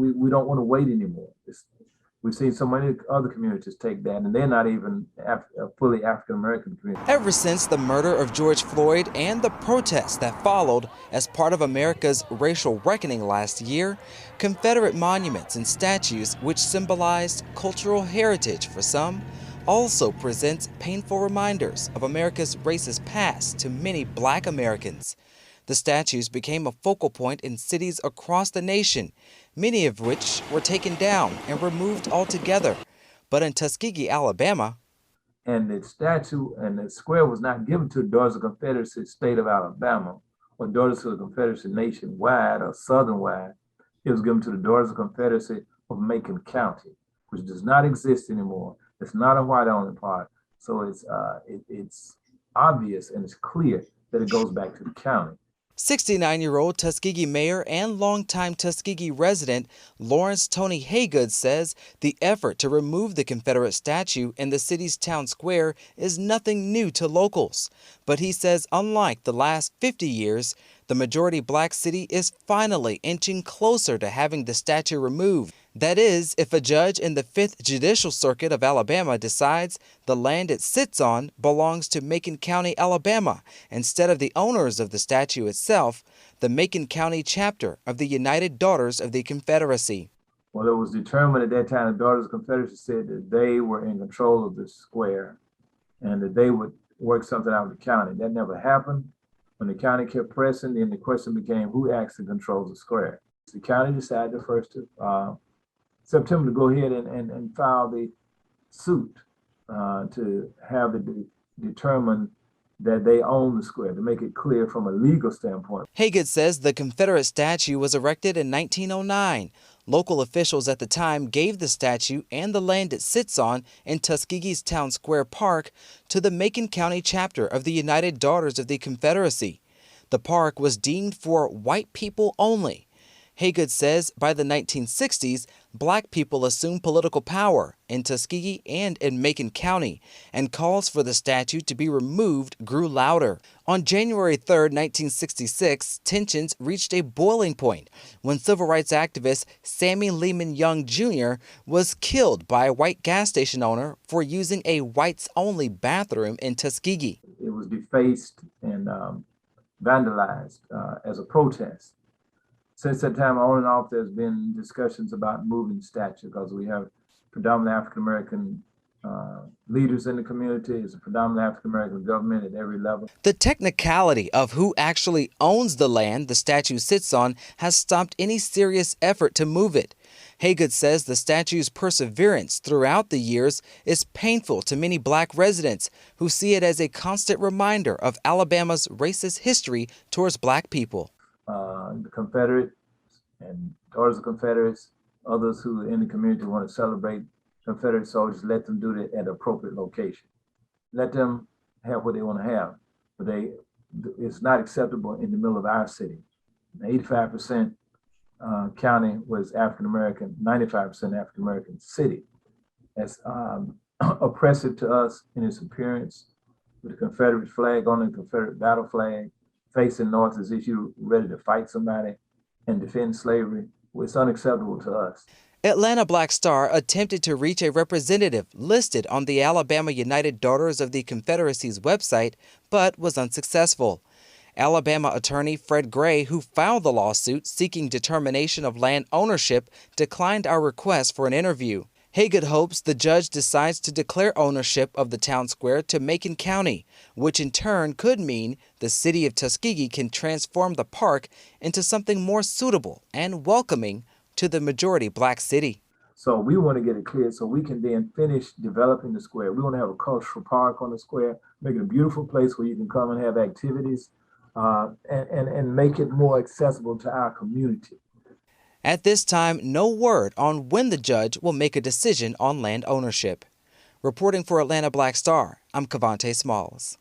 we don't want to wait anymore. We've seen so many other communities take that, and they're not even a fully African-American community. Ever since the murder of George Floyd and the protests that followed as part of America's racial reckoning last year, Confederate monuments and statues, which symbolized cultural heritage for some, also presents painful reminders of America's racist past to many Black Americans. The statues became a focal point in cities across the nation, many of which were taken down and removed altogether. But in Tuskegee, Alabama, and the statue and the square was not given to the Daughters of the Confederacy state of Alabama or Daughters of the Confederacy nationwide or southern-wide. It was given to the Daughters of the Confederacy of Macon County, which does not exist anymore. It's not a white-only park. So it's obvious and it's clear that it goes back to the county. 69-year-old Tuskegee mayor and longtime Tuskegee resident Lawrence Tony Haygood says the effort to remove the Confederate statue in the city's town square is nothing new to locals. But he says unlike the last 50 years, the majority Black city is finally inching closer to having the statue removed. That is, if a judge in the 5th Judicial Circuit of Alabama decides the land it sits on belongs to Macon County, Alabama, instead of the owners of the statue itself, the Macon County chapter of the United Daughters of the Confederacy. Well, it was determined at that time, the Daughters of the Confederacy said that they were in control of the square and that they would work something out with the county. That never happened. When the county kept pressing, then the question became who actually controls the square. The county decided the 1st of September to go ahead and file the suit to have it determined that they own the square, to make it clear from a legal standpoint. Haygood says the Confederate statue was erected in 1909. Local officials at the time gave the statue and the land it sits on in Tuskegee's Town Square Park to the Macon County chapter of the United Daughters of the Confederacy. The park was deemed for white people only. Haygood says by the 1960s, Black people assumed political power in Tuskegee and in Macon County, and calls for the statue to be removed grew louder. On January 3, 1966, tensions reached a boiling point when civil rights activist Sammy Lehman Young Jr. was killed by a white gas station owner for using a whites-only bathroom in Tuskegee. It was defaced and vandalized as a protest. Since that time on and off, there's been discussions about moving the statue because we have predominantly African-American leaders in the community. It's a predominantly African-American government at every level. The technicality of who actually owns the land the statue sits on has stopped any serious effort to move it. Haygood says the statue's perseverance throughout the years is painful to many Black residents who see it as a constant reminder of Alabama's racist history towards Black people. The Confederate and Daughters of Confederates, others who are in the community want to celebrate Confederate soldiers, let them do that at an appropriate location. Let them have what they want to have, but it's not acceptable in the middle of our city. 85% county was African-American, 95% African-American city. That's oppressive to us in its appearance, with the Confederate flag on the Confederate battle flag, facing north as if you're ready to fight somebody and defend slavery. It's unacceptable to us. Atlanta Black Star attempted to reach a representative listed on the Alabama United Daughters of the Confederacy's website, but was unsuccessful. Alabama attorney Fred Gray, who filed the lawsuit seeking determination of land ownership, declined our request for an interview. Haygood hopes the judge decides to declare ownership of the town square to Macon County, which in turn could mean the city of Tuskegee can transform the park into something more suitable and welcoming to the majority Black city. So we want to get it cleared so we can then finish developing the square. We want to have a cultural park on the square, make it a beautiful place where you can come and have activities and make it more accessible to our community. At this time, no word on when the judge will make a decision on land ownership. Reporting for Atlanta Black Star, I'm Cavante Smalls.